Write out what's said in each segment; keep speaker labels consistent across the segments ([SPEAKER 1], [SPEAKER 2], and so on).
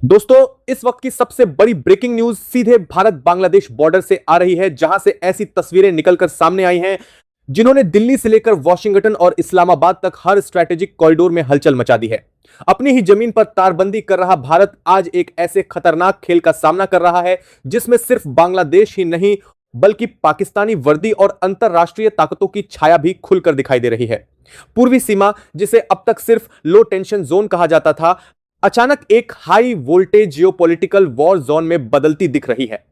[SPEAKER 1] दोस्तों, इस वक्त की सबसे बड़ी ब्रेकिंग न्यूज सीधे भारत बांग्लादेश बॉर्डर से आ रही है, जहां से ऐसी तस्वीरें निकलकर सामने आई हैं जिन्होंने दिल्ली से लेकर वॉशिंगटन और इस्लामाबाद तक हर स्ट्रैटेजिक कॉरिडोर में हलचल मचा दी है। अपनी ही जमीन पर तारबंदी कर रहा भारत आज एक ऐसे खतरनाक खेल का सामना कर रहा है जिसमें सिर्फ बांग्लादेश ही नहीं बल्कि पाकिस्तानी वर्दी और अंतरराष्ट्रीय ताकतों की छाया भी खुलकर दिखाई दे रही है। पूर्वी सीमा, जिसे अब तक सिर्फ लो टेंशन जोन कहा जाता था, अचानक एक high voltage geopolitical war zone में बदलती दिख रही है।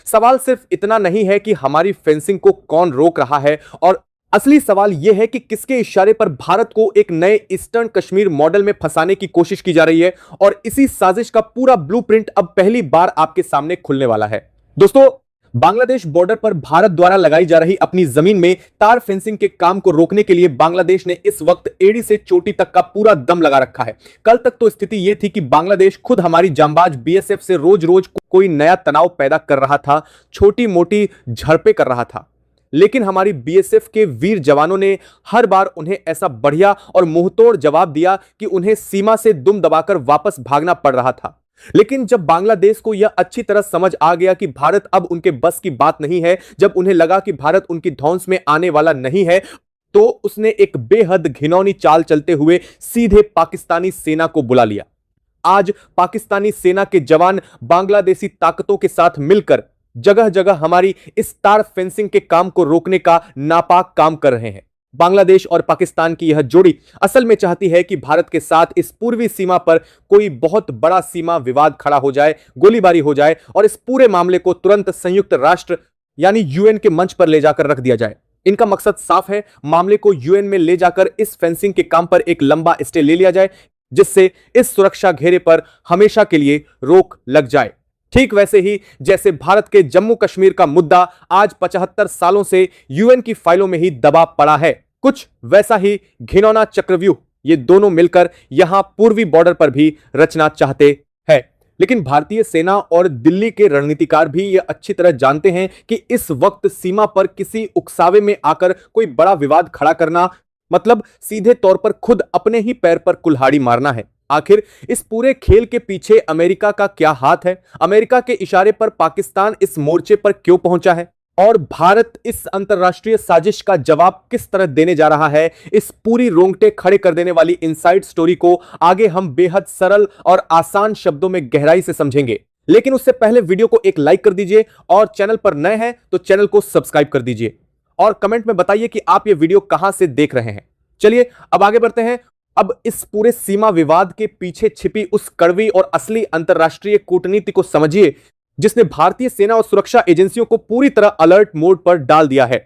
[SPEAKER 1] सवाल सिर्फ इतना नहीं है कि हमारी फेंसिंग को कौन रोक रहा है, और असली सवाल यह है कि किसके इशारे पर भारत को एक नए ईस्टर्न कश्मीर मॉडल में फंसाने की कोशिश की जा रही है। और इसी साजिश का पूरा ब्लूप्रिंट अब पहली बार आपके सामने खुलने वाला है। दोस्तों, बांग्लादेश बॉर्डर पर भारत द्वारा लगाई जा रही अपनी जमीन में तार फेंसिंग के काम को रोकने के लिए बांग्लादेश ने इस वक्त एड़ी से चोटी तक का पूरा दम लगा रखा है। कल तक तो स्थिति यह थी कि बांग्लादेश खुद हमारी जांबाज बीएसएफ से रोज रोज कोई नया तनाव पैदा कर रहा था, छोटी मोटी झड़पें कर रहा था, लेकिन हमारी बीएसएफ के वीर जवानों ने हर बार उन्हें ऐसा बढ़िया और मुंहतोड़ जवाब दिया कि उन्हें सीमा से दुम दबाकर वापस भागना पड़ रहा था। लेकिन जब बांग्लादेश को यह अच्छी तरह समझ आ गया कि भारत अब उनके बस की बात नहीं है, जब उन्हें लगा कि भारत उनकी धौंस में आने वाला नहीं है, तो उसने एक बेहद घिनौनी चाल चलते हुए सीधे पाकिस्तानी सेना को बुला लिया। आज पाकिस्तानी सेना के जवान बांग्लादेशी ताकतों के साथ मिलकर जगह जगह हमारी इस तार फेंसिंग के काम को रोकने का नापाक काम कर रहे हैं। बांग्लादेश और पाकिस्तान की यह जोड़ी असल में चाहती है कि भारत के साथ इस पूर्वी सीमा पर कोई बहुत बड़ा सीमा विवाद खड़ा हो जाए, गोलीबारी हो जाए और इस पूरे मामले को तुरंत संयुक्त राष्ट्र यानी यूएन के मंच पर ले जाकर रख दिया जाए। इनका मकसद साफ है, मामले को यूएन में ले जाकर इस फेंसिंग के काम पर एक लंबा स्टे ले लिया जाए, जिससे इस सुरक्षा घेरे पर हमेशा के लिए रोक लग जाए। ठीक वैसे ही जैसे भारत के जम्मू कश्मीर का मुद्दा आज 75 सालों से यूएन की फाइलों में ही दबा पड़ा है, कुछ वैसा ही घिनौना चक्रव्यूह ये दोनों मिलकर यहां पूर्वी बॉर्डर पर भी रचना चाहते हैं। लेकिन भारतीय सेना और दिल्ली के रणनीतिकार भी यह अच्छी तरह जानते हैं कि इस वक्त सीमा पर किसी उकसावे में आकर कोई बड़ा विवाद खड़ा करना मतलब सीधे तौर पर खुद अपने ही पैर पर कुल्हाड़ी मारना है। आखिर इस पूरे खेल के पीछे अमेरिका का क्या हाथ है? अमेरिका के इशारे पर पाकिस्तान इस मोर्चे पर क्यों पहुंचा है और भारत इस अंतरराष्ट्रीय साजिश का जवाब किस तरह देने जा रहा है? इस पूरी रोंगटे खड़े कर देने वाली इनसाइड स्टोरी को आगे हम बेहद सरल और आसान शब्दों में गहराई से समझेंगे। लेकिन उससे पहले वीडियो को एक लाइक कर दीजिए और चैनल पर नए हैं तो चैनल को सब्सक्राइब कर दीजिए और कमेंट में बताइए कि आप ये वीडियो कहां से देख रहे हैं। चलिए अब आगे बढ़ते हैं। अब इस पूरे सीमा विवाद के पीछे छिपी उस कड़वी और असली अंतरराष्ट्रीय कूटनीति को समझिए, जिसने भारतीय सेना और सुरक्षा एजेंसियों को पूरी तरह अलर्ट मोड पर डाल दिया है।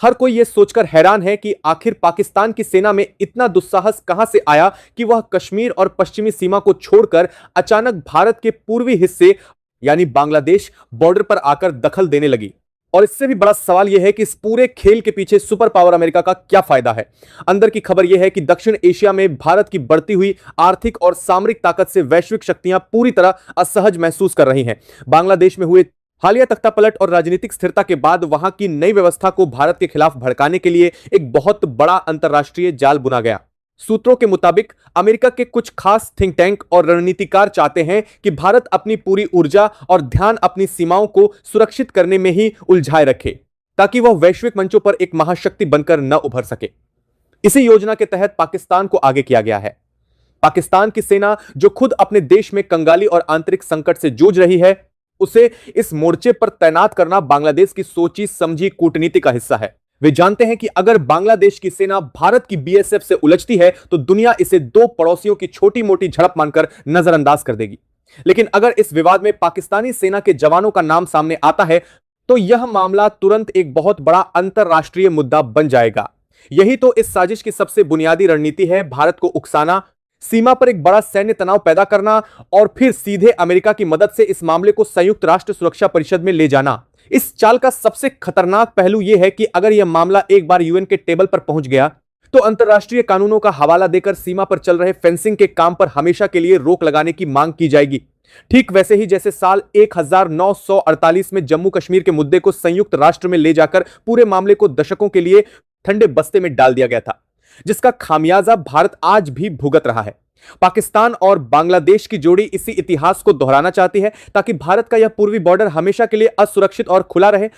[SPEAKER 1] हर कोई यह सोचकर हैरान है कि आखिर पाकिस्तान की सेना में इतना दुस्साहस कहां से आया कि वह कश्मीर और पश्चिमी सीमा को छोड़कर अचानक भारत के पूर्वी हिस्से यानी बांग्लादेश बॉर्डर पर आकर दखल देने लगी। और इससे भी बड़ा सवाल यह है कि इस पूरे खेल के पीछे सुपर पावर अमेरिका का क्या फायदा है? अंदर की खबर यह है कि दक्षिण एशिया में भारत की बढ़ती हुई आर्थिक और सामरिक ताकत से वैश्विक शक्तियां पूरी तरह असहज महसूस कर रही हैं। बांग्लादेश में हुए हालिया तख्तापलट और राजनीतिक स्थिरता के बाद वहां की नई व्यवस्था को भारत के खिलाफ भड़काने के लिए एक बहुत बड़ा अंतरराष्ट्रीय जाल बुना गया। सूत्रों के मुताबिक अमेरिका के कुछ खास थिंक टैंक और रणनीतिकार चाहते हैं कि भारत अपनी पूरी ऊर्जा और ध्यान अपनी सीमाओं को सुरक्षित करने में ही उलझाए रखे, ताकि वह वैश्विक मंचों पर एक महाशक्ति बनकर न उभर सके। इसी योजना के तहत पाकिस्तान को आगे किया गया है। पाकिस्तान की सेना, जो खुद अपने देश में कंगाली और आंतरिक संकट से जूझ रही है, उसे इस मोर्चे पर तैनात करना बांग्लादेश की सोची समझी कूटनीति का हिस्सा है। वे जानते हैं कि अगर बांग्लादेश की सेना भारत की बीएसएफ से उलझती है तो दुनिया इसे दो पड़ोसियों की छोटी मोटी झड़प मानकर नजरअंदाज कर देगी। लेकिन अगर इस विवाद में पाकिस्तानी सेना के जवानों का नाम सामने आता है तो यह मामला तुरंत एक बहुत बड़ा अंतरराष्ट्रीय मुद्दा बन जाएगा। यही तो इस साजिश की सबसे बुनियादी रणनीति है, भारत को उकसाना, सीमा पर एक बड़ा सैन्य तनाव पैदा करना और फिर सीधे अमेरिका की मदद से इस मामले को संयुक्त राष्ट्र सुरक्षा परिषद में ले जाना। इस चाल का सबसे खतरनाक पहलू यह है कि अगर यह मामला एक बार यूएन के टेबल पर पहुंच गया तो अंतरराष्ट्रीय कानूनों का हवाला देकर सीमा पर चल रहे फेंसिंग के काम पर हमेशा के लिए रोक लगाने की मांग की जाएगी। ठीक वैसे ही जैसे साल 1948 में जम्मू कश्मीर के मुद्दे को संयुक्त राष्ट्र में ले जाकर पूरे मामले को दशकों के लिए ठंडे बस्ते में डाल दिया गया था। जिसका खामियाजा भारत आज भी भुगत रहा है। पाकिस्तान और बांग्लादेश की जोड़ी इसी इतिहास को दोहराना चाहती है ताकि भारत का यह पूर्वी बॉर्डर हमेशा के लिए असुरक्षित और खुला रहे,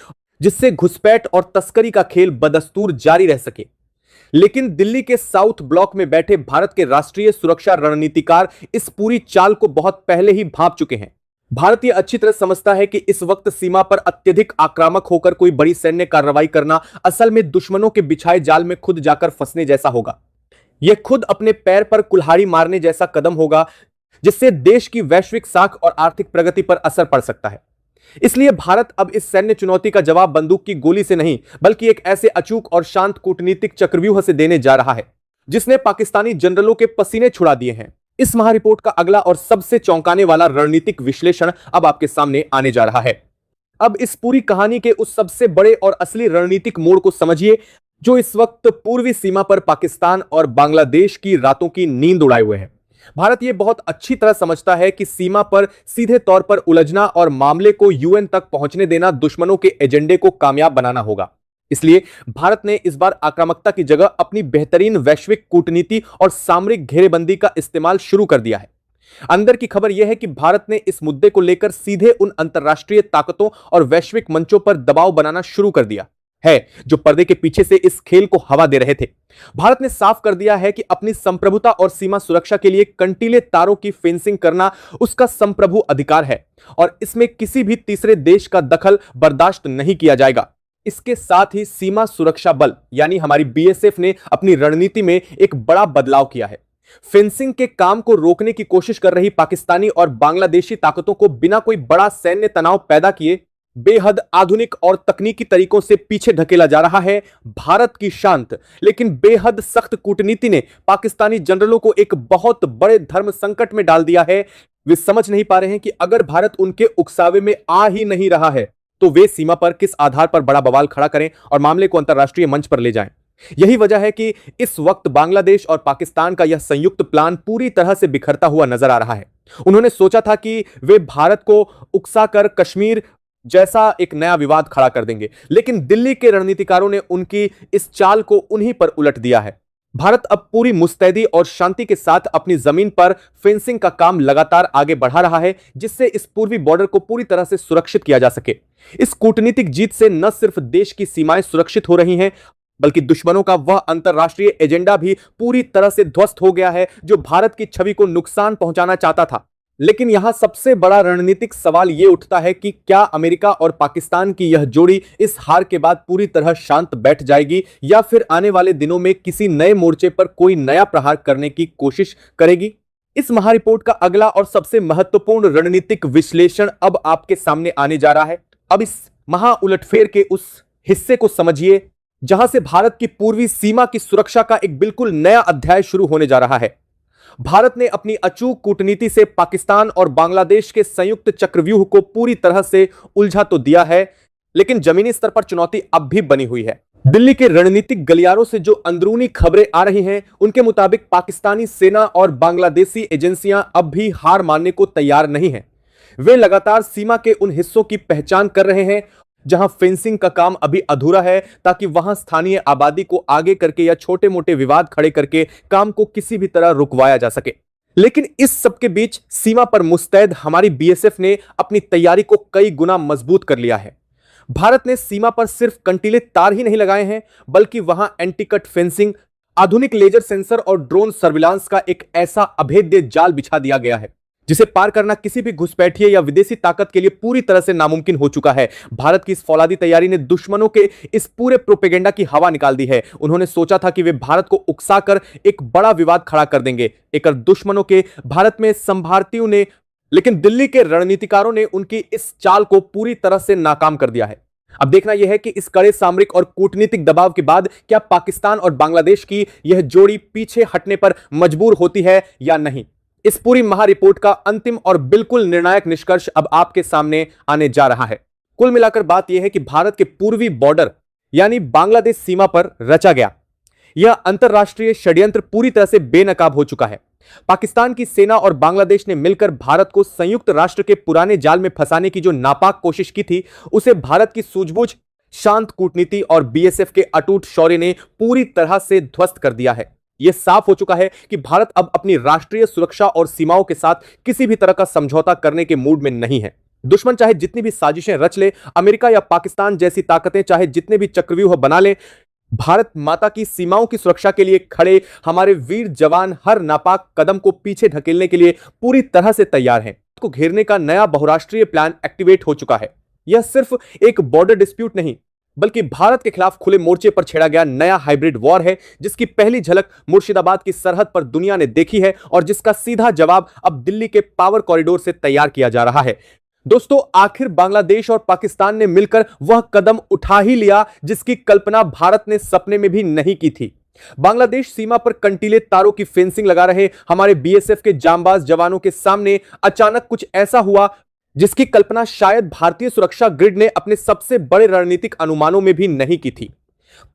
[SPEAKER 1] जिससे घुसपैठ और तस्करी का खेल बदस्तूर जारी रह सके। लेकिन दिल्ली के साउथ ब्लॉक में बैठे भारत के राष्ट्रीय सुरक्षा रणनीतिकार इस पूरी चाल को बहुत पहले ही भांप चुके हैं। भारत यह अच्छी तरह समझता है कि इस वक्त सीमा पर अत्यधिक आक्रामक होकर कोई बड़ी सैन्य कार्रवाई करना असल में दुश्मनों के बिछाए जाल में खुद जाकर फंसने जैसा होगा। यह खुद अपने पैर पर कुल्हाड़ी मारने जैसा कदम होगा, जिससे देश की वैश्विक साख और आर्थिक प्रगति पर असर पड़ सकता है। इसलिए भारत अब इस सैन्य चुनौती का जवाब बंदूक की गोली से नहीं, बल्कि एक ऐसे अचूक और शांत कूटनीतिक चक्रव्यूह से देने जा रहा है जिसने पाकिस्तानी जनरलों के पसीने छुड़ा दिए हैं। इस महारिपोर्ट का अगला और सबसे चौंकाने वाला रणनीतिक विश्लेषण अब आपके सामने आने जा रहा है। अब इस पूरी कहानी के उस सबसे बड़े और असली रणनीतिक मोड़ को समझिए जो इस वक्त पूर्वी सीमा पर पाकिस्तान और बांग्लादेश की रातों की नींद उड़ाए हुए है। भारत यह बहुत अच्छी तरह समझता है कि सीमा पर सीधे तौर पर उलझना और मामले को यूएन तक पहुंचने देना दुश्मनों के एजेंडे को कामयाब बनाना होगा। इसलिए भारत ने इस बार आक्रामकता की जगह अपनी बेहतरीन वैश्विक कूटनीति और सामरिक घेरेबंदी का इस्तेमाल शुरू कर दिया है। अंदर की खबर यह है कि भारत ने इस मुद्दे को लेकर सीधे उन अंतर्राष्ट्रीय ताकतों और वैश्विक मंचों पर दबाव बनाना शुरू कर दिया है जो पर्दे के पीछे से इस खेल को हवा दे रहे थे। भारत ने साफ कर दिया है कि अपनी संप्रभुता और सीमा सुरक्षा के लिए कंटीले तारों की फेंसिंग करना उसका संप्रभु अधिकार है और इसमें किसी भी तीसरे देश का दखल बर्दाश्त नहीं किया जाएगा। इसके साथ ही सीमा सुरक्षा बल यानी हमारी बीएसएफ ने अपनी रणनीति में एक बड़ा बदलाव किया है। फेंसिंग के काम को रोकने की कोशिश कर रही पाकिस्तानी और बांग्लादेशी ताकतों को बिना कोई बड़ा सैन्य तनाव पैदा किए बेहद आधुनिक और तकनीकी तरीकों से पीछे धकेला जा रहा है। भारत की शांत लेकिन बेहद सख्त कूटनीति ने पाकिस्तानी जनरलों को एक बहुत बड़े धर्म संकट में डाल दिया है। वे समझ नहीं पा रहे हैं कि अगर भारत उनके उकसावे में आ ही नहीं रहा है तो वे सीमा पर किस आधार पर बड़ा बवाल खड़ा करें और मामले को अंतर्राष्ट्रीय मंच पर ले जाएं। यही वजह है कि इस वक्त बांग्लादेश और पाकिस्तान का यह संयुक्त प्लान पूरी तरह से बिखरता हुआ नजर आ रहा है। उन्होंने सोचा था कि वे भारत को उकसाकर कश्मीर जैसा एक नया विवाद खड़ा कर देंगे, लेकिन दिल्ली के रणनीतिकारों ने उनकी इस चाल को उन्हीं पर उलट दिया है। भारत अब पूरी मुस्तैदी और शांति के साथ अपनी जमीन पर फेंसिंग का काम लगातार आगे बढ़ा रहा है, जिससे इस पूर्वी बॉर्डर को पूरी तरह से सुरक्षित किया जा सके। इस कूटनीतिक जीत से न सिर्फ देश की सीमाएं सुरक्षित हो रही हैं, बल्कि दुश्मनों का वह अंतर्राष्ट्रीय एजेंडा भी पूरी तरह से ध्वस्त हो गया है जो भारत की छवि को नुकसान पहुंचाना चाहता था। लेकिन यहां सबसे बड़ा रणनीतिक सवाल यह उठता है कि क्या अमेरिका और पाकिस्तान की यह जोड़ी इस हार के बाद पूरी तरह शांत बैठ जाएगी या फिर आने वाले दिनों में किसी नए मोर्चे पर कोई नया प्रहार करने की कोशिश करेगी। इस महारिपोर्ट का अगला और सबसे महत्वपूर्ण रणनीतिक विश्लेषण अब आपके सामने आने जा रहा है। अब इस महाउलटफेर के उस हिस्से को समझिए जहां से भारत की पूर्वी सीमा की सुरक्षा का एक बिल्कुल नया अध्याय शुरू होने जा रहा है। भारत ने अपनी अचूक कूटनीति से पाकिस्तान और बांग्लादेश के संयुक्त चक्रव्यूह को पूरी तरह से उलझा तो दिया है, लेकिन जमीनी स्तर पर चुनौती अब भी बनी हुई है। दिल्ली के रणनीतिक गलियारों से जो अंदरूनी खबरें आ रही हैं, उनके मुताबिक पाकिस्तानी सेना और बांग्लादेशी एजेंसियां अब भी हार मानने को तैयार नहीं हैं। वे लगातार सीमा के उन हिस्सों की पहचान कर रहे हैं जहां फेंसिंग का काम अभी अधूरा है, ताकि वहां स्थानीय आबादी को आगे करके या छोटे मोटे विवाद खड़े करके काम को किसी भी तरह रुकवाया जा सके। लेकिन इस सबके बीच सीमा पर मुस्तैद हमारी बीएसएफ ने अपनी तैयारी को कई गुना मजबूत कर लिया है। भारत ने सीमा पर सिर्फ कंटीले तार ही नहीं लगाए हैं, बल्कि वहां एंटी कट फेंसिंग, आधुनिक लेजर सेंसर और ड्रोन सर्विलांस का एक ऐसा अभेद्य जाल बिछा दिया गया है जिसे पार करना किसी भी घुसपैठिए या विदेशी ताकत के लिए पूरी तरह से नामुमकिन हो चुका है। भारत की इस फौलादी तैयारी ने दुश्मनों के इस पूरे प्रोपेगेंडा की हवा निकाल दी है। उन्होंने सोचा था कि वे भारत को उकसाकर एक बड़ा विवाद खड़ा कर देंगे, एक दुश्मनों के भारत में संभारतियों ने, लेकिन दिल्ली के रणनीतिकारों ने उनकी इस चाल को पूरी तरह से नाकाम कर दिया है। अब देखना यह है कि इस कड़े सामरिक और कूटनीतिक दबाव के बाद क्या पाकिस्तान और बांग्लादेश की यह जोड़ी पीछे हटने पर मजबूर होती है या नहीं। इस पूरी महारिपोर्ट का अंतिम और बिल्कुल निर्णायक निष्कर्ष अब आपके सामने आने जा रहा है। कुल मिलाकर बात यह है कि भारत के पूर्वी बॉर्डर यानी बांग्लादेश सीमा पर रचा गया यह अंतरराष्ट्रीय षड्यंत्र पूरी तरह से बेनकाब हो चुका है। पाकिस्तान की सेना और बांग्लादेश ने मिलकर भारत को संयुक्त राष्ट्र के पुराने जाल में फंसाने की जो नापाक कोशिश की थी, उसे भारत की सूझबूझ, शांत कूटनीति और बीएसएफ के अटूट शौर्य ने पूरी तरह से ध्वस्त कर दिया है। यह साफ हो चुका है कि भारत अब अपनी राष्ट्रीय सुरक्षा और सीमाओं के साथ किसी भी तरह का समझौता करने के मूड में नहीं है। दुश्मन चाहे जितनी भी साजिशें रच ले, अमेरिका या पाकिस्तान जैसी ताकतें चाहे जितने भी चक्रव्यूह बना ले, भारत माता की सीमाओं की सुरक्षा के लिए खड़े हमारे वीर जवान हर नापाक कदम को पीछे ढकेलने के लिए पूरी तरह से तैयार हैं। को घेरने का नया बहुराष्ट्रीय प्लान एक्टिवेट हो चुका है। यह सिर्फ एक बॉर्डर डिस्प्यूट नहीं, बल्कि भारत के खिलाफ खुले मोर्चे पर छेड़ा गया नया हाइब्रिड वॉर है, जिसकी पहली झलक मुर्शिदाबाद की सरहद पर दुनिया ने देखी है और जिसका सीधा जवाब अब दिल्ली के पावर कॉरिडोर से तैयार किया जा रहा है। दोस्तों, आखिर बांग्लादेश और पाकिस्तान ने मिलकर वह कदम उठा ही लिया जिसकी कल्पना भारत ने सपने में भी नहीं की थी। बांग्लादेश सीमा पर कंटीले तारों की फेंसिंग लगा रहे हमारे बीएसएफ के जांबाज जवानों के सामने अचानक कुछ ऐसा हुआ जिसकी कल्पना शायद भारतीय सुरक्षा ग्रिड ने अपने सबसे बड़े रणनीतिक अनुमानों में भी नहीं की थी।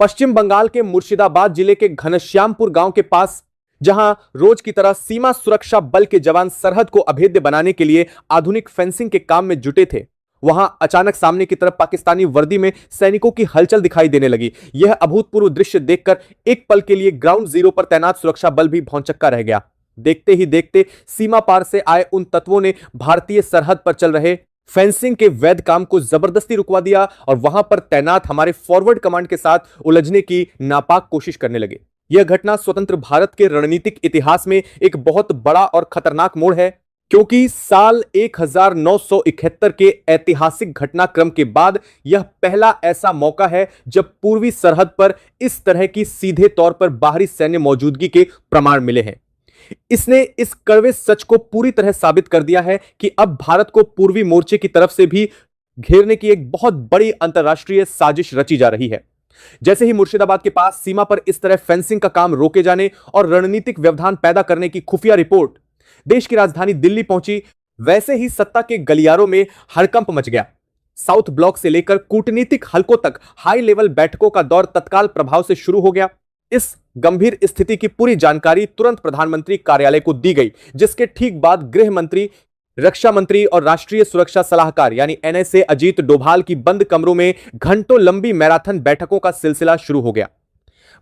[SPEAKER 1] पश्चिम बंगाल के मुर्शिदाबाद जिले के घनश्यामपुर गांव के पास, जहां रोज की तरह सीमा सुरक्षा बल के जवान सरहद को अभेद्य बनाने के लिए आधुनिक फेंसिंग के काम में जुटे थे, वहां अचानक सामने की तरफ पाकिस्तानी वर्दी में सैनिकों की हलचल दिखाई देने लगी। यह अभूतपूर्व दृश्य देखकर एक पल के लिए ग्राउंड जीरो पर तैनात सुरक्षा बल भी भौंचक्का रह गया। देखते ही देखते सीमा पार से आए उन तत्वों ने भारतीय सरहद पर चल रहे फेंसिंग के वैध काम को जबरदस्ती रुकवा दिया और वहां पर तैनात हमारे फॉरवर्ड कमांड के साथ उलझने की नापाक कोशिश करने लगे। यह घटना स्वतंत्र भारत के रणनीतिक इतिहास में एक बहुत बड़ा और खतरनाक मोड़ है, क्योंकि साल 1971 के ऐतिहासिक घटनाक्रम के बाद यह पहला ऐसा मौका है जब पूर्वी सरहद पर इस तरह की सीधे तौर पर बाहरी सैन्य मौजूदगी के प्रमाण मिले हैं। इसने इस कड़वे सच को पूरी तरह साबित कर दिया है कि अब भारत को पूर्वी मोर्चे की तरफ से भी घेरने की एक बहुत बड़ी अंतरराष्ट्रीय साजिश रची जा रही है। जैसे ही मुर्शिदाबाद के पास सीमा पर इस तरह फेंसिंग का काम रोके जाने और रणनीतिक व्यवधान पैदा करने की खुफिया रिपोर्ट देश की राजधानी दिल्ली पहुंची, वैसे ही सत्ता के गलियारों में हड़कंप मच गया। साउथ ब्लॉक से लेकर कूटनीतिक हलकों तक हाई लेवल बैठकों का दौर तत्काल प्रभाव से शुरू हो गया। इस गंभीर स्थिति की पूरी जानकारी तुरंत प्रधानमंत्री कार्यालय को दी गई, जिसके ठीक बाद गृह मंत्री, रक्षा मंत्री और राष्ट्रीय सुरक्षा सलाहकार यानी एनएसए अजीत डोभाल की बंद कमरों में घंटों लंबी मैराथन बैठकों का सिलसिला शुरू हो गया।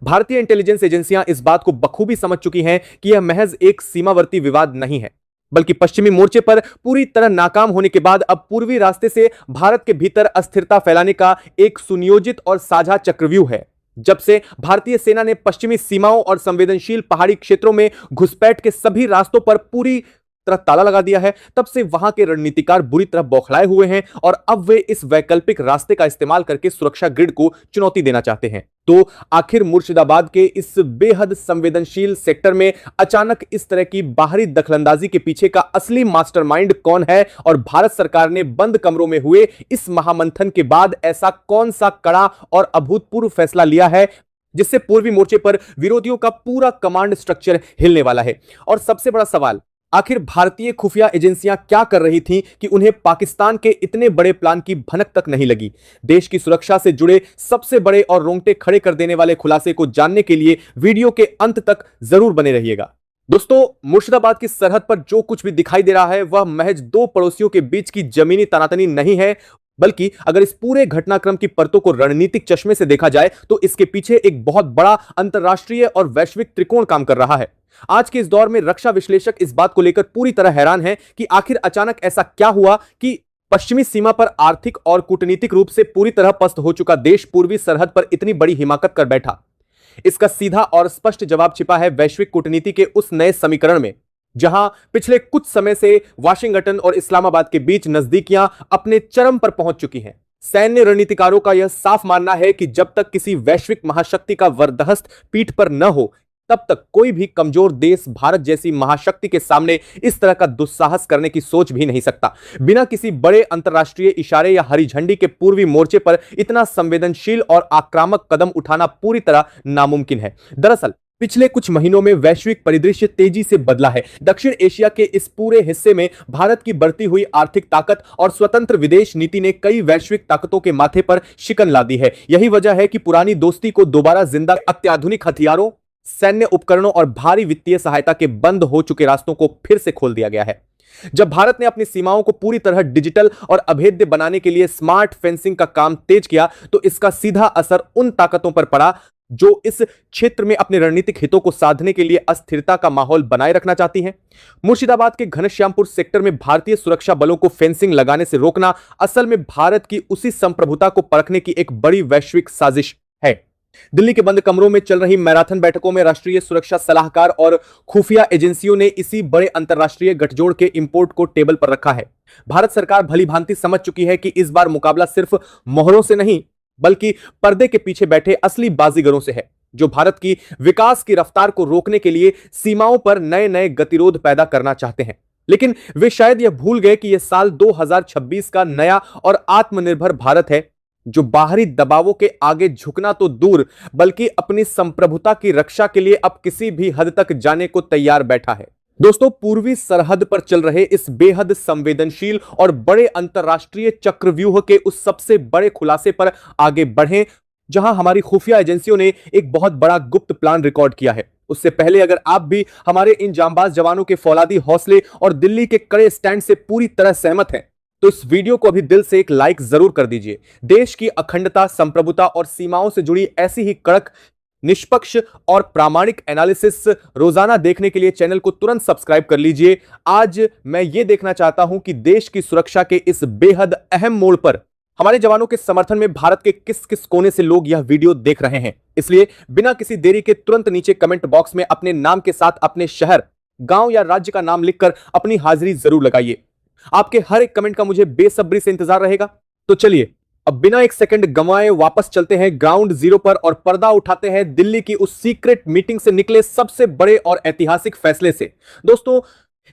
[SPEAKER 1] भारतीय इंटेलिजेंस एजेंसियां इस बात को बखूबी समझ चुकी हैं कि यह महज एक सीमावर्ती विवाद नहीं है, बल्कि पश्चिमी मोर्चे पर पूरी तरह नाकाम होने के बाद अब पूर्वी रास्ते से भारत के भीतर अस्थिरता फैलाने का एक सुनियोजित और साझा चक्रव्यूह है। जब से भारतीय सेना ने पश्चिमी सीमाओं और संवेदनशील पहाड़ी क्षेत्रों में घुसपैठ के सभी रास्तों पर पूरी तरह ताला लगा दिया है, तब से वहां के रणनीतिकार बुरी तरह बौखलाए हुए हैं और अब वे इस वैकल्पिक रास्ते का इस्तेमाल करके सुरक्षा ग्रिड को चुनौती देना चाहते हैं। तो आखिर मुर्शिदाबाद के इस बेहद संवेदनशील सेक्टर में अचानक इस तरह की बाहरी दखलंदाजी के पीछे का असली मास्टरमाइंड कौन है और भारत सरकार ने बंद कमरों में हुए इस महामंथन के बाद ऐसा कौन सा कड़ा और अभूतपूर्व फैसला लिया है जिससे पूर्वी मोर्चे पर विरोधियों का पूरा कमांड स्ट्रक्चर हिलने वाला है। और सबसे बड़ा सवाल, आखिर भारतीय खुफिया एजेंसियां क्या कर रही थीं कि उन्हें पाकिस्तान के इतने बड़े प्लान की भनक तक नहीं लगी। देश की सुरक्षा से जुड़े सबसे बड़े और रोंगटे खड़े कर देने वाले खुलासे को जानने के लिए वीडियो के अंत तक जरूर बने रहिएगा। दोस्तों, मुर्शिदाबाद की सरहद पर जो कुछ भी दिखाई दे रहा है वह महज दो पड़ोसियों के बीच की जमीनी तनातनी नहीं है, बल्कि अगर इस पूरे घटनाक्रम की परतों को रणनीतिक चश्मे से देखा जाए तो इसके पीछे एक बहुत बड़ा अंतरराष्ट्रीय और वैश्विक त्रिकोण काम कर रहा है। आज के इस दौर में रक्षा विश्लेषक इस बात को लेकर पूरी तरह हैरान हैं कि आखिर अचानक ऐसा क्या हुआ कि पश्चिमी सीमा पर आर्थिक और कूटनीतिक रूप से पूरी तरह पस्त हो चुका देश पूर्वी सरहद पर इतनी बड़ी हिमाकत कर बैठा। इसका सीधा और स्पष्ट जवाब छिपा है वैश्विक कूटनीति के उस नए समीकरण में, जहां पिछले कुछ समय से वाशिंगटन और इस्लामाबाद के बीच नजदीकियां अपने चरम पर पहुंच चुकी हैं। सैन्य रणनीतिकारों का यह साफ मानना है कि जब तक किसी वैश्विक महाशक्ति का वरदहस्त पीठ पर न हो, तब तक कोई भी कमजोर देश भारत जैसी महाशक्ति के सामने इस तरह का दुस्साहस करने की सोच भी नहीं सकता। बिना किसी बड़े अंतरराष्ट्रीय इशारे या हरी झंडी के पूर्वी मोर्चे पर इतना संवेदनशील और आक्रामक कदम उठाना पूरी तरह नामुमकिन है। दरअसल पिछले कुछ महीनों में वैश्विक परिदृश्य तेजी से बदला है। दक्षिण एशिया के इस पूरे हिस्से में भारत की बढ़ती हुई आर्थिक ताकत और स्वतंत्र विदेश नीति ने कई वैश्विक ताकतों के माथे पर शिकन ला दी है। यही वजह है कि पुरानी दोस्ती को दोबारा जिंदा, अत्याधुनिक हथियारों, सैन्य उपकरणों और भारी वित्तीय सहायता के बंद हो चुके रास्तों को फिर से खोल दिया गया है। जब भारत ने अपनी सीमाओं को पूरी तरह डिजिटल और अभेद्य बनाने के लिए स्मार्ट फेंसिंग का काम तेज किया, तो इसका सीधा असर उन ताकतों पर पड़ा जो इस क्षेत्र में अपने रणनीतिक हितों को साधने के लिए अस्थिरता का माहौल बनाए रखना चाहती हैं। मुर्शिदाबाद के घनश्यामपुर सेक्टर में भारतीय सुरक्षा बलों को फेंसिंग लगाने से रोकना असल में भारत की उसी संप्रभुता को परखने की एक बड़ी वैश्विक साजिश है। दिल्ली के बंद कमरों में चल रही मैराथन बैठकों में राष्ट्रीय सुरक्षा सलाहकार और खुफिया एजेंसियों ने इसी बड़े अंतरराष्ट्रीय गठजोड़ के इंपोर्ट को टेबल पर रखा है। भारत सरकार भली भांति समझ चुकी है कि इस बार मुकाबला सिर्फ मोहरों से नहीं, बल्कि पर्दे के पीछे बैठे असली बाजीगरों से है, जो भारत की विकास की रफ्तार को रोकने के लिए सीमाओं पर नए नए गतिरोध पैदा करना चाहते हैं। लेकिन वे शायद यह भूल गए कि यह साल 2026 का नया और आत्मनिर्भर भारत है, जो बाहरी दबावों के आगे झुकना तो दूर, बल्कि अपनी संप्रभुता की रक्षा के लिए अब किसी भी हद तक जाने को तैयार बैठा है। दोस्तों, पूर्वी सरहद पर चल रहे इस बेहद संवेदनशील और बड़े अंतरराष्ट्रीय चक्रव्यूह के उस सबसे बड़े खुलासे पर आगे बढ़ें, जहां हमारी खुफिया एजेंसियों ने एक बहुत बड़ा गुप्त प्लान रिकॉर्ड किया है। उससे पहले अगर आप भी हमारे इन जांबाज जवानों के फौलादी हौसले और दिल्ली के कड़े स्टैंड से पूरी तरह सहमत हैं, तो इस वीडियो को अभी दिल से एक लाइक जरूर कर दीजिए। देश की अखंडता, संप्रभुता और सीमाओं से जुड़ी ऐसी ही कड़क, निष्पक्ष और प्रामाणिक एनालिसिस रोजाना देखने के लिए चैनल को तुरंत सब्सक्राइब कर लीजिए। आज मैं यह देखना चाहता हूं कि देश की सुरक्षा के इस बेहद अहम मोड़ पर हमारे जवानों के समर्थन में भारत के किस किस कोने से लोग यह वीडियो देख रहे हैं। इसलिए बिना किसी देरी के तुरंत नीचे कमेंट बॉक्स में अपने नाम के साथ अपने शहर, गांव या राज्य का नाम लिखकर अपनी हाजिरी जरूर लगाइए। आपके हर एक कमेंट का मुझे बेसब्री से इंतजार रहेगा। तो चलिए अब बिना एक सेकंड गंवाए वापस चलते हैं ग्राउंड जीरो पर और पर्दा उठाते हैं दिल्ली की उस सीक्रेट मीटिंग से निकले सबसे बड़े और ऐतिहासिक फैसले से। दोस्तों,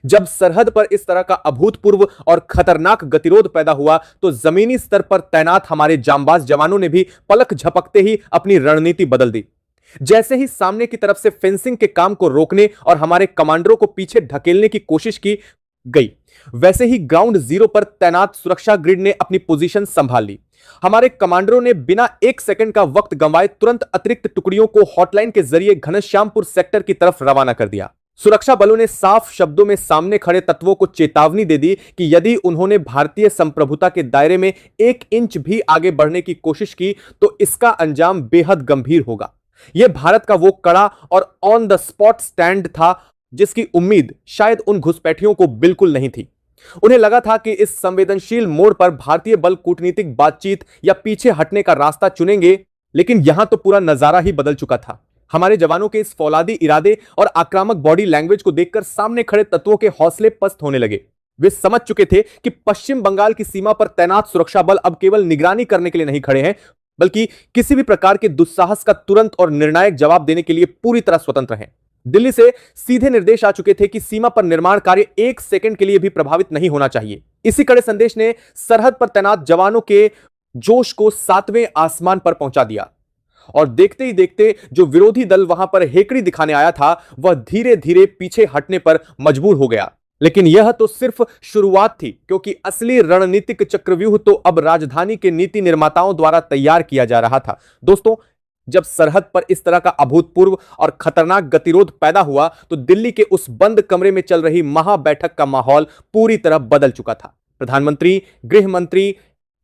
[SPEAKER 1] जब सरहद पर इस तरह का अभूतपूर्व और खतरनाक गतिरोध पैदा हुआ, तो जमीनी स्तर पर तैनात हमारे जांबाज जवानों ने भी पलक झपकते ही अपनी रणनीति बदल दी। जैसे ही सामने की तरफ से फेंसिंग के काम को रोकने और हमारे कमांडरों को पीछे ढकेलने की कोशिश की गई, वैसे ही ग्राउंड जीरो पर तैनात सुरक्षा ग्रिड ने अपनी पोजीशन संभाल ली। हमारे कमांडरों ने बिना एक सेकंड का वक्त गंवाए तुरंत अतिरिक्त टुकड़ियों को हॉटलाइन के जरिए घनश्यामपुर सेक्टर की तरफ रवाना कर दिया। सुरक्षा बलों ने साफ शब्दों में सामने खड़े तत्वों को चेतावनी दे दी कि यदि उन्होंने भारतीय संप्रभुता के दायरे में 1 इंच भी आगे बढ़ने की कोशिश की, तो इसका अंजाम बेहद गंभीर होगा। यह भारत का वो कड़ा और ऑन द स्पॉट स्टैंड था जिसकी उम्मीद शायद उन घुसपैठियों को बिल्कुल नहीं थी। उन्हें लगा था कि इस संवेदनशील मोड़ पर भारतीय बल कूटनीतिक बातचीत या पीछे हटने का रास्ता चुनेंगे, लेकिन यहां तो पूरा नजारा ही बदल चुका था। हमारे जवानों के इस फौलादी इरादे और आक्रामक बॉडी लैंग्वेज को देखकर सामने खड़े तत्वों के हौसले पस्त होने लगे। वे समझ चुके थे कि पश्चिम बंगाल की सीमा पर तैनात सुरक्षा बल अब केवल निगरानी करने के लिए नहीं खड़े हैं, बल्कि किसी भी प्रकार के दुस्साहस का तुरंत और निर्णायक जवाब देने के लिए पूरी तरह स्वतंत्र हैं। दिल्ली से सीधे निर्देश आ चुके थे कि सीमा पर निर्माण कार्य 1 सेकंड के लिए भी प्रभावित नहीं होना चाहिए। इसी कड़े संदेश ने सरहद पर तैनात जवानों के जोश को 7वें आसमान पर पहुंचा दिया और देखते ही देखते जो विरोधी दल वहां पर हेकड़ी दिखाने आया था, वह धीरे धीरे पीछे हटने पर मजबूर हो गया। लेकिन यह तो सिर्फ शुरुआत थी, क्योंकि असली रणनीतिक चक्रव्यूह तो अब राजधानी के नीति निर्माताओं द्वारा तैयार किया जा रहा था। दोस्तों, जब सरहद पर इस तरह का अभूतपूर्व और खतरनाक गतिरोध पैदा हुआ, तो दिल्ली के उस बंद कमरे में चल रही महा बैठक का माहौल पूरी तरह बदल चुका था। प्रधानमंत्री, गृह मंत्री,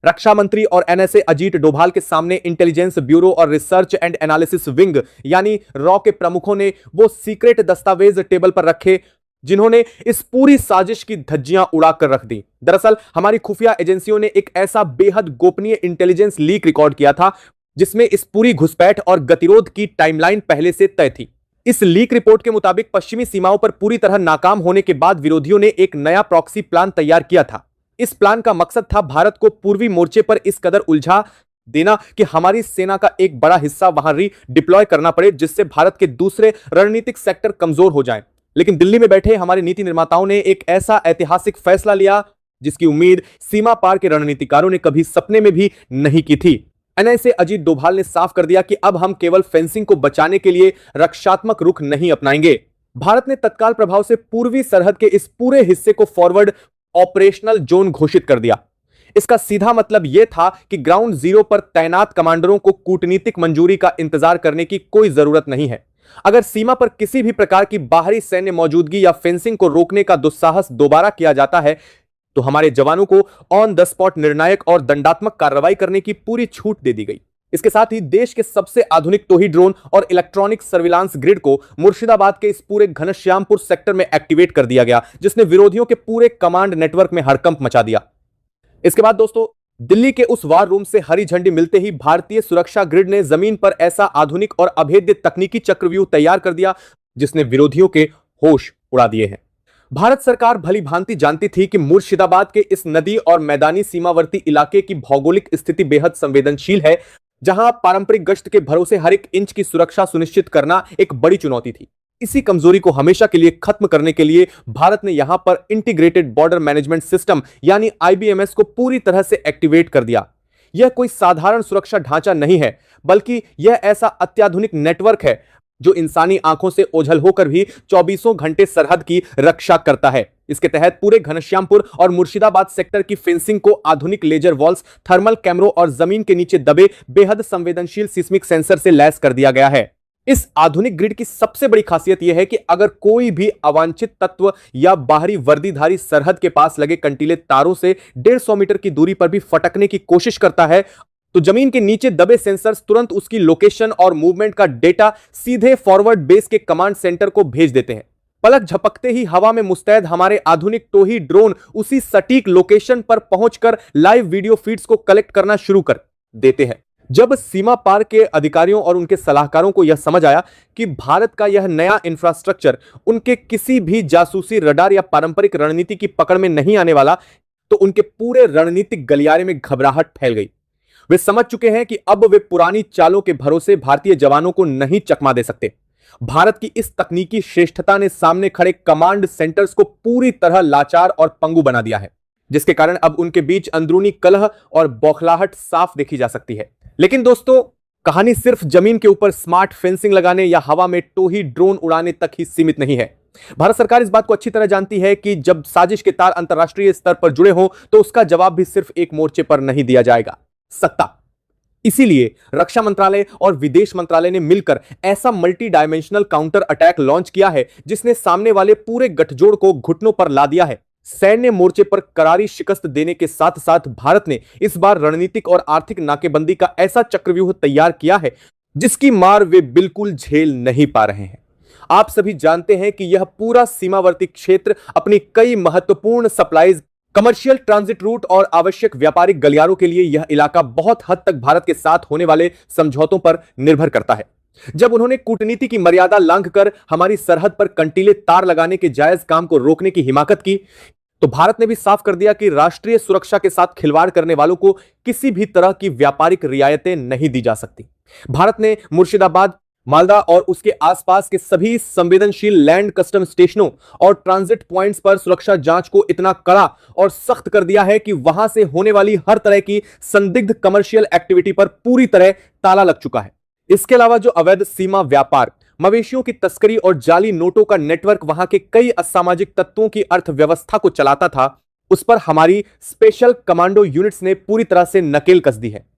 [SPEAKER 1] रक्षा मंत्री और एनएसए अजीत डोभाल के सामने इंटेलिजेंस ब्यूरो और रिसर्च एंड एनालिसिस विंग यानी रॉ के प्रमुखों ने वो सीक्रेट दस्तावेज टेबल पर रखे जिन्होंने इस पूरी साजिश की धज्जियां उड़ाकर रख दी। दरअसल हमारी खुफिया एजेंसियों ने एक ऐसा बेहद गोपनीय इंटेलिजेंस लीक रिकॉर्ड किया था जिसमें इस पूरी घुसपैठ और गतिरोध की टाइमलाइन पहले से तय थी। इस लीक रिपोर्ट के मुताबिक पश्चिमी सीमाओं पर पूरी तरह नाकाम होने के बाद विरोधियों ने एक नया प्रॉक्सी प्लान तैयार किया था। इस प्लान का मकसद था भारत को पूर्वी मोर्चे पर इस कदर उलझा देना कि हमारी सेना का एक बड़ा हिस्सा वहां डिप्लॉय करना पड़े, जिससे भारत के दूसरे रणनीतिक सेक्टर कमजोर हो जाएं। लेकिन दिल्ली में बैठे हमारे नीति निर्माताओं ने एक ऐसा ऐतिहासिक फैसला लिया जिसकी उम्मीद सीमा पार के रणनीतिकारों ने कभी सपने में भी नहीं की थी। एनएसए अजीत डोभाल ने साफ कर दिया कि अब हम केवल फेंसिंग को बचाने के लिए रक्षात्मक रुख नहीं अपनाएंगे। भारत ने तत्काल प्रभाव से पूर्वी सरहद के इस पूरे हिस्से को फॉरवर्ड ऑपरेशनल जोन घोषित कर दिया। इसका सीधा मतलब यह था कि ग्राउंड जीरो पर तैनात कमांडरों को कूटनीतिक मंजूरी का इंतजार करने की कोई जरूरत नहीं है। अगर सीमा पर किसी भी प्रकार की बाहरी सैन्य मौजूदगी या फेंसिंग को रोकने का दुस्साहस दोबारा किया जाता है तो हमारे जवानों को ऑन द स्पॉट निर्णायक और दंडात्मक कार्रवाई करने की पूरी छूट दे दी गई। इसके साथ ही देश के सबसे आधुनिक टोही ड्रोन और इलेक्ट्रॉनिक सर्विलांस ग्रिड को मुर्शिदाबाद के इस पूरे घनश्यामपुर सेक्टर में एक्टिवेट कर दिया गया, जिसने विरोधियों के पूरे कमांड नेटवर्क में हड़कंप मचा दिया। इसके बाद दोस्तों, दिल्ली के उस वार रूम से हरी झंडी मिलते ही भारतीय सुरक्षा ग्रिड ने जमीन पर ऐसा आधुनिक और अभेद्य तकनीकी चक्रव्यूह तैयार कर दिया जिसने विरोधियों के होश उड़ा दिए हैं। भारत सरकार भली भांति जानती थी कि मुर्शिदाबाद के इस नदी और मैदानी सीमावर्ती इलाके की भौगोलिक स्थिति बेहद संवेदनशील है, जहां पारंपरिक गश्त के भरोसे हर एक इंच की सुरक्षा सुनिश्चित करना एक बड़ी चुनौती थी। इसी कमजोरी को हमेशा के लिए खत्म करने के लिए भारत ने यहां पर इंटीग्रेटेड बॉर्डर मैनेजमेंट सिस्टम यानी आईबीएमएस को पूरी तरह से एक्टिवेट कर दिया। यह कोई साधारण सुरक्षा ढांचा नहीं है, बल्कि यह ऐसा अत्याधुनिक नेटवर्क है जो इंसानी आंखों से ओझल होकर भी 24 घंटे सरहद की रक्षा करता है। इसके तहत पूरे घनश्यामपुर और मुर्शिदाबाद सेक्टर की फेंसिंग को आधुनिक लेजर वॉल्स, थर्मल कैमरों और जमीन के नीचे दबे बेहद संवेदनशील सिस्मिक सेंसर से लैस कर दिया गया है। इस आधुनिक ग्रिड की सबसे बड़ी खासियत यह है कि अगर कोई भी अवांछित तत्व या बाहरी वर्दीधारी सरहद के पास लगे कंटीले तारों से 150 मीटर की दूरी पर भी फटकने की कोशिश करता है तो जमीन के नीचे दबे सेंसर्स तुरंत उसकी लोकेशन और मूवमेंट का डेटा सीधे फॉरवर्ड बेस के कमांड सेंटर को भेज देते हैं। पलक झपकते ही हवा में मुस्तैद हमारे आधुनिक टोही ड्रोन उसी सटीक लोकेशन पर पहुंचकर लाइव वीडियो फीड्स को कलेक्ट करना शुरू कर देते हैं। जब सीमा पार के अधिकारियों और उनके सलाहकारों को यह समझ आया कि भारत का यह नया इंफ्रास्ट्रक्चर उनके किसी भी जासूसी रडार या पारंपरिक रणनीति की पकड़ में नहीं आने वाला, तो उनके पूरे रणनीतिक गलियारे में घबराहट फैल गई। वे समझ चुके हैं कि अब वे पुरानी चालों के भरोसे भारतीय जवानों को नहीं चकमा दे सकते। भारत की इस तकनीकी श्रेष्ठता ने सामने खड़े कमांड सेंटर्स को पूरी तरह लाचार और पंगु बना दिया है, जिसके कारण अब उनके बीच अंदरूनी कलह और बौखलाहट साफ देखी जा सकती है। लेकिन दोस्तों, कहानी सिर्फ जमीन के ऊपर स्मार्ट फेंसिंग लगाने या हवा में टोही ड्रोन उड़ाने तक ही सीमित नहीं है। भारत सरकार इस बात को अच्छी तरह जानती है कि जब साजिश के तार अंतर्राष्ट्रीय स्तर पर जुड़े हों तो उसका जवाब भी सिर्फ एक मोर्चे पर नहीं दिया जाएगा, सत्ता। इसीलिए रक्षा मंत्रालय और विदेश मंत्रालय ने मिलकर ऐसा multi dimensional counter attack launch किया है जिसने सामने वाले पूरे गठजोड़ को घुटनों पर ला दिया है। सैन्य मोर्चे पर करारी शिकस्त देने के साथ साथ भारत ने इस बार रणनीतिक और आर्थिक नाकेबंदी का ऐसा चक्रव्यूह तैयार किया है जिसकी मार वे बिल्कुल झेल नहीं पा रहे हैं। आप सभी जानते हैं कि यह पूरा सीमावर्ती क्षेत्र अपनी कई महत्वपूर्ण सप्लाईज, कमर्शियल ट्रांजिट रूट और आवश्यक व्यापारिक गलियारों के लिए यह इलाका बहुत हद तक भारत के साथ होने वाले समझौतों पर निर्भर करता है। जब उन्होंने कूटनीति की मर्यादा लांघकर हमारी सरहद पर कंटीले तार लगाने के जायज काम को रोकने की हिमाकत की, तो भारत ने भी साफ कर दिया कि राष्ट्रीय सुरक्षा के साथ खिलवाड़ करने वालों को किसी भी तरह की व्यापारिक रियायतें नहीं दी जा सकती। भारत ने मुर्शिदाबाद, मालदा और उसके आसपास के सभी संवेदनशील लैंड कस्टम स्टेशनों और ट्रांजिट पॉइंट्स पर सुरक्षा जांच को इतना कड़ा और सख्त कर दिया है कि वहां से होने वाली हर तरह की संदिग्ध कमर्शियल एक्टिविटी पर पूरी तरह ताला लग चुका है। इसके अलावा जो अवैध सीमा व्यापार, मवेशियों की तस्करी और जाली नोटों का नेटवर्क वहां के कई असामाजिक तत्वों की अर्थव्यवस्था को चलाता था, उस पर हमारी स्पेशल कमांडो यूनिट्स ने पूरी तरह से नकेल कस दी है।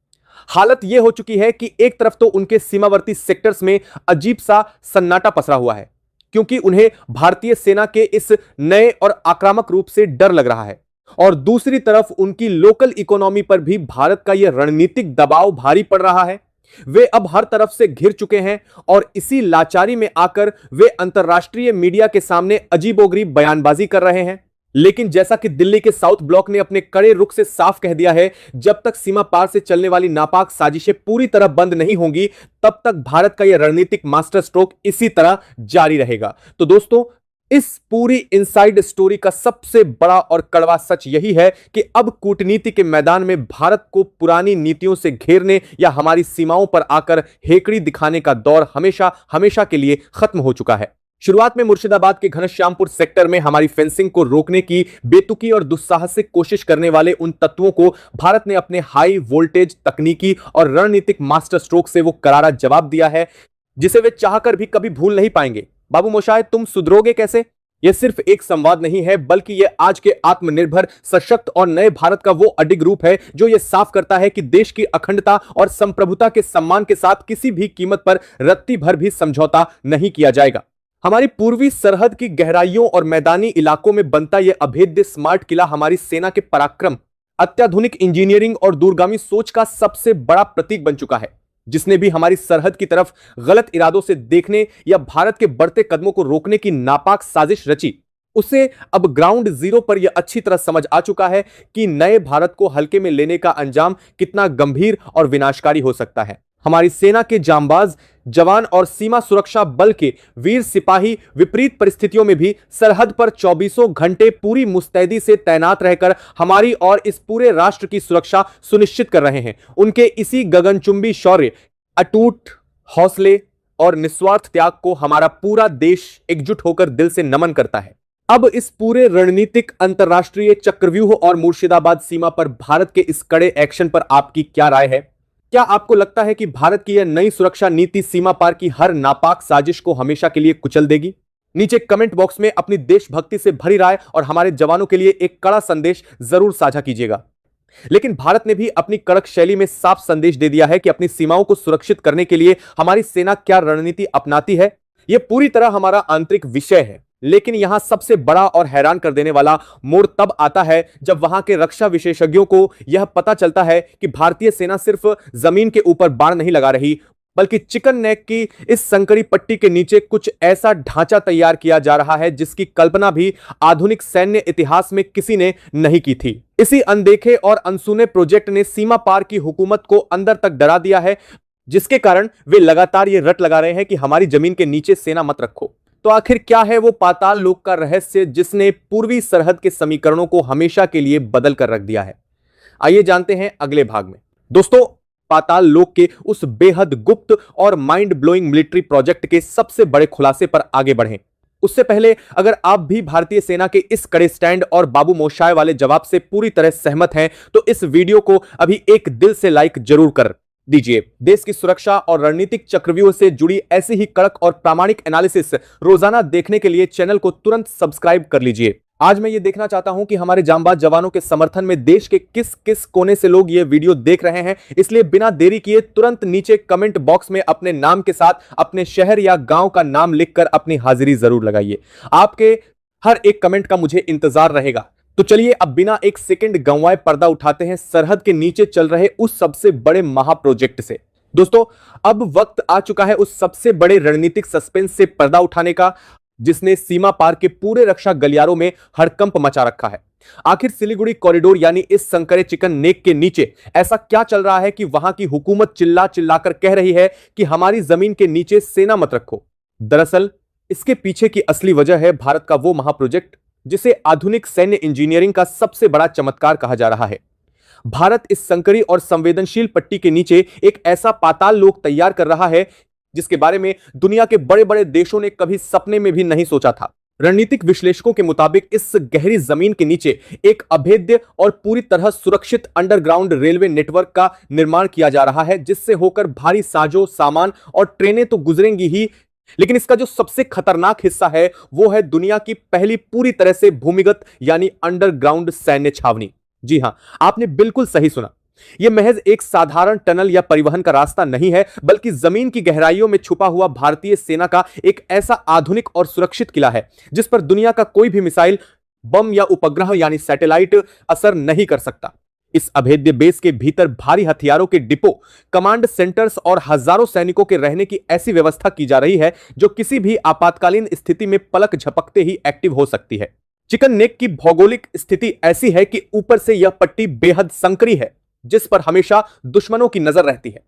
[SPEAKER 1] हालत यह हो चुकी है कि एक तरफ तो उनके सीमावर्ती सेक्टर्स में अजीब सा सन्नाटा पसरा हुआ है क्योंकि उन्हें भारतीय सेना के इस नए और आक्रामक रूप से डर लग रहा है, और दूसरी तरफ उनकी लोकल इकोनॉमी पर भी भारत का यह रणनीतिक दबाव भारी पड़ रहा है। वे अब हर तरफ से घिर चुके हैं और इसी लाचारी में आकर वे अंतर्राष्ट्रीय मीडिया के सामने अजीबोगरीब बयानबाजी कर रहे हैं। लेकिन जैसा कि दिल्ली के साउथ ब्लॉक ने अपने कड़े रुख से साफ कह दिया है, जब तक सीमा पार से चलने वाली नापाक साजिशें पूरी तरह बंद नहीं होंगी, तब तक भारत का यह रणनीतिक मास्टर स्ट्रोक इसी तरह जारी रहेगा। तो दोस्तों, इस पूरी इनसाइड स्टोरी का सबसे बड़ा और कड़वा सच यही है कि अब कूटनीति के मैदान में भारत को पुरानी नीतियों से घेरने या हमारी सीमाओं पर आकर हेकड़ी दिखाने का दौर हमेशा हमेशा के लिए खत्म हो चुका है। शुरुआत में मुर्शिदाबाद के घनश्यामपुर सेक्टर में हमारी फेंसिंग को रोकने की बेतुकी और दुस्साहसिक कोशिश करने वाले उन तत्वों को भारत ने अपने हाई वोल्टेज तकनीकी और रणनीतिक मास्टर स्ट्रोक से वो करारा जवाब दिया है जिसे वे चाहकर भी कभी भूल नहीं पाएंगे। बाबू मोशाय, तुम सुधरोगे कैसे? यह सिर्फ एक संवाद नहीं है, बल्कि यह आज के आत्मनिर्भर, सशक्त और नए भारत का वो अडिग रूप है जो यह साफ करता है कि देश की अखंडता और संप्रभुता के सम्मान के साथ किसी भी कीमत पर रत्ती भर भी समझौता नहीं किया जाएगा। हमारी पूर्वी सरहद की गहराइयों और मैदानी इलाकों में बनता यह अभेद्य स्मार्ट किला हमारी सेना के पराक्रम, अत्याधुनिक इंजीनियरिंग और दूरगामी सोच का सबसे बड़ा प्रतीक बन चुका है। जिसने भी हमारी सरहद की तरफ गलत इरादों से देखने या भारत के बढ़ते कदमों को रोकने की नापाक साजिश रची, उसे अब ग्राउंड जीरो पर यह अच्छी तरह समझ आ चुका है कि नए भारत को हल्के में लेने का अंजाम कितना गंभीर और विनाशकारी हो सकता है। हमारी सेना के जांबाज जवान और सीमा सुरक्षा बल के वीर सिपाही विपरीत परिस्थितियों में भी सरहद पर 24 घंटे पूरी मुस्तैदी से तैनात रहकर हमारी और इस पूरे राष्ट्र की सुरक्षा सुनिश्चित कर रहे हैं। उनके इसी गगनचुंबी शौर्य, अटूट हौसले और निस्वार्थ त्याग को हमारा पूरा देश एकजुट होकर दिल से नमन करता है। अब इस पूरे रणनीतिक अंतरराष्ट्रीय चक्रव्यूह और मुर्शिदाबाद सीमा पर भारत के इस कड़े एक्शन पर आपकी क्या राय है? क्या आपको लगता है कि भारत की यह नई सुरक्षा नीति सीमा पार की हर नापाक साजिश को हमेशा के लिए कुचल देगी? नीचे कमेंट बॉक्स में अपनी देशभक्ति से भरी राय और हमारे जवानों के लिए एक कड़ा संदेश जरूर साझा कीजिएगा। लेकिन भारत ने भी अपनी कड़क शैली में साफ संदेश दे दिया है कि अपनी सीमाओं को सुरक्षित करने के लिए हमारी सेना क्या रणनीति अपनाती है, यह पूरी तरह हमारा आंतरिक विषय है। लेकिन यहां सबसे बड़ा और हैरान कर देने वाला मोड़ तब आता है जब वहां के रक्षा विशेषज्ञों को यह पता चलता है कि भारतीय सेना सिर्फ जमीन के ऊपर बाण नहीं लगा रही, बल्कि चिकन नेक की इस संकरी पट्टी के नीचे कुछ ऐसा ढांचा तैयार किया जा रहा है जिसकी कल्पना भी आधुनिक सैन्य इतिहास में किसी ने नहीं की थी। इसी अनदेखे और अनसुने प्रोजेक्ट ने सीमा पार की हुकूमत को अंदर तक डरा दिया है, जिसके कारण वे लगातार ये रट लगा रहे हैं कि हमारी जमीन के नीचे सेना मत रखो। तो आखिर क्या है वो पाताल लोक का रहस्य जिसने पूर्वी सरहद के समीकरणों को हमेशा के लिए बदल कर रख दिया है? आइए जानते हैं अगले भाग में। दोस्तों, पाताल लोक के उस बेहद गुप्त और माइंड ब्लोइंग मिलिट्री प्रोजेक्ट के सबसे बड़े खुलासे पर आगे बढ़ें, उससे पहले अगर आप भी भारतीय सेना के इस कड़े स्टैंड और बाबू मोशाय वाले जवाब से पूरी तरह सहमत हैं, तो इस वीडियो को अभी एक दिल से लाइक जरूर कर दीजिए। देश की सुरक्षा और रणनीतिक चक्रव्यूह से जुड़ी ऐसी ही कड़क और प्रामाणिक एनालिसिस रोजाना देखने के लिए चैनल को तुरंत सब्सक्राइब कर लीजिए। आज मैं ये देखना चाहता हूं कि हमारे जांबाज जवानों के समर्थन में देश के किस किस कोने से लोग ये वीडियो देख रहे हैं। इसलिए बिना देरी किए तुरंत नीचे कमेंट बॉक्स में अपने नाम के साथ अपने शहर या गांव का नाम लिखकर अपनी हाजिरी जरूर लगाइए। आपके हर एक कमेंट का मुझे इंतजार रहेगा। तो चलिए अब बिना एक सेकंड गंवाए पर्दा उठाते हैं सरहद के नीचे चल रहे उस सबसे बड़े महाप्रोजेक्ट से। दोस्तों, अब वक्त आ चुका है उस सबसे बड़े रणनीतिक सस्पेंस से पर्दा उठाने का, जिसने सीमा पार के पूरे रक्षा गलियारों में हड़कंप मचा रखा है। आखिर सिलीगुड़ी कॉरिडोर यानी इस संकरे चिकन नेक के नीचे ऐसा क्या चल रहा है कि वहां की हुकूमत चिल्ला चिल्लाकर कह रही है कि हमारी जमीन के नीचे सेना मत रखो? दरअसल इसके पीछे की असली वजह है भारत का वो महाप्रोजेक्ट जिसे आधुनिक सैन्य इंजीनियरिंग का सबसे बड़ा चमत्कार कहा जा रहा है। भारत इस संकरी और संवेदनशील पट्टी के नीचे एक ऐसा पाताल लोक तैयार कर रहा है जिसके बारे में दुनिया के बड़े बड़े देशों ने कभी सपने में भी नहीं सोचा था। रणनीतिक विश्लेषकों के मुताबिक इस गहरी जमीन के नीचे एक अभेद्य और पूरी तरह सुरक्षित अंडरग्राउंड रेलवे नेटवर्क का निर्माण किया जा रहा है, जिससे होकर भारी साजो सामान और ट्रेनें तो गुजरेंगी ही, लेकिन इसका जो सबसे खतरनाक हिस्सा है वो है दुनिया की पहली पूरी तरह से भूमिगत यानी अंडरग्राउंड सैन्य छावनी। जी हां, आपने बिल्कुल सही सुना। यह महज एक साधारण टनल या परिवहन का रास्ता नहीं है, बल्कि जमीन की गहराइयों में छुपा हुआ भारतीय सेना का एक ऐसा आधुनिक और सुरक्षित किला है जिस पर दुनिया का कोई भी मिसाइल, बम या उपग्रह यानी सैटेलाइट असर नहीं कर सकता। इस अभेद्य बेस के भीतर भारी हथियारों के डिपो, कमांड सेंटर्स और हजारों सैनिकों के रहने की ऐसी व्यवस्था की जा रही है जो किसी भी आपातकालीन स्थिति में पलक झपकते ही एक्टिव हो सकती है। चिकन नेक की भौगोलिक स्थिति ऐसी है कि ऊपर से यह पट्टी बेहद संकरी है, जिस पर हमेशा दुश्मनों की नजर रहती है।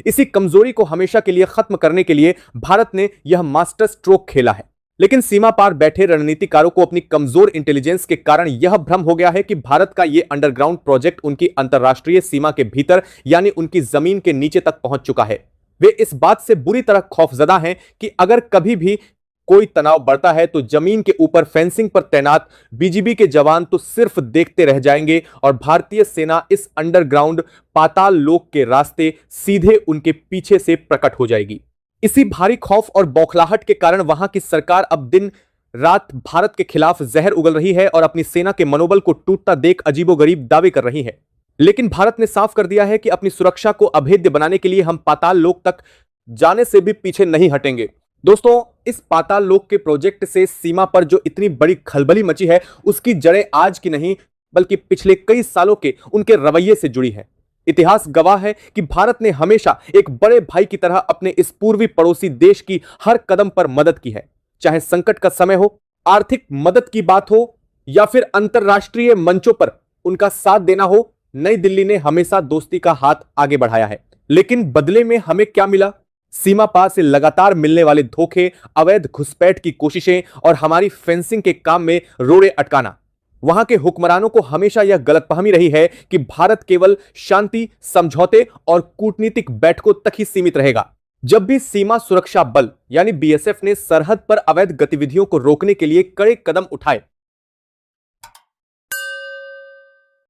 [SPEAKER 1] इसी कमजोरी को हमेशा के लिए खत्म करने के लिए भारत ने यह मास्टर स्ट्रोक खेला है। लेकिन सीमा पार बैठे रणनीतिकारों को अपनी कमजोर इंटेलिजेंस के कारण यह भ्रम हो गया है कि भारत का यह अंडरग्राउंड प्रोजेक्ट उनकी अंतरराष्ट्रीय सीमा के भीतर यानी उनकी जमीन के नीचे तक पहुंच चुका है। वे इस बात से बुरी तरह खौफजदा हैं कि अगर कभी भी कोई तनाव बढ़ता है तो जमीन के ऊपर फेंसिंग पर तैनात बीजीबी के जवान तो सिर्फ देखते रह जाएंगे और भारतीय सेना इस अंडरग्राउंड पाताल लोक के रास्ते सीधे उनके पीछे से प्रकट हो जाएगी। इसी भारी खौफ और बौखलाहट के कारण वहां की सरकार अब दिन रात भारत के खिलाफ जहर उगल रही है और अपनी सेना के मनोबल को टूटता देख अजीबोगरीब दावे कर रही है। लेकिन भारत ने साफ कर दिया है कि अपनी सुरक्षा को अभेद्य बनाने के लिए हम पाताल लोक तक जाने से भी पीछे नहीं हटेंगे। दोस्तों, इस पाताल लोक के प्रोजेक्ट से सीमा पर जो इतनी बड़ी खलबली मची है, उसकी जड़ें आज की नहीं बल्कि पिछले कई सालों के उनके रवैये से जुड़ी है। इतिहास गवाह है कि भारत ने हमेशा एक बड़े भाई की तरह अपने इस पूर्वी पड़ोसी देश की हर कदम पर मदद की है। चाहे संकट का समय हो, आर्थिक मदद की बात हो या फिर अंतरराष्ट्रीय मंचों पर उनका साथ देना हो, नई दिल्ली ने हमेशा दोस्ती का हाथ आगे बढ़ाया है। लेकिन बदले में हमें क्या मिला? सीमा पार से लगातार मिलने वाले धोखे, अवैध घुसपैठ की कोशिशें और हमारी फेंसिंग के काम में रोड़े अटकाना। वहां के हुक्मरानों को हमेशा यह गलतफहमी रही है कि भारत केवल शांति, समझौते और कूटनीतिक बैठकों तक ही सीमित रहेगा। जब भी सीमा सुरक्षा बल यानी बीएसएफ ने सरहद पर अवैध गतिविधियों को रोकने के लिए कड़े कदम उठाए,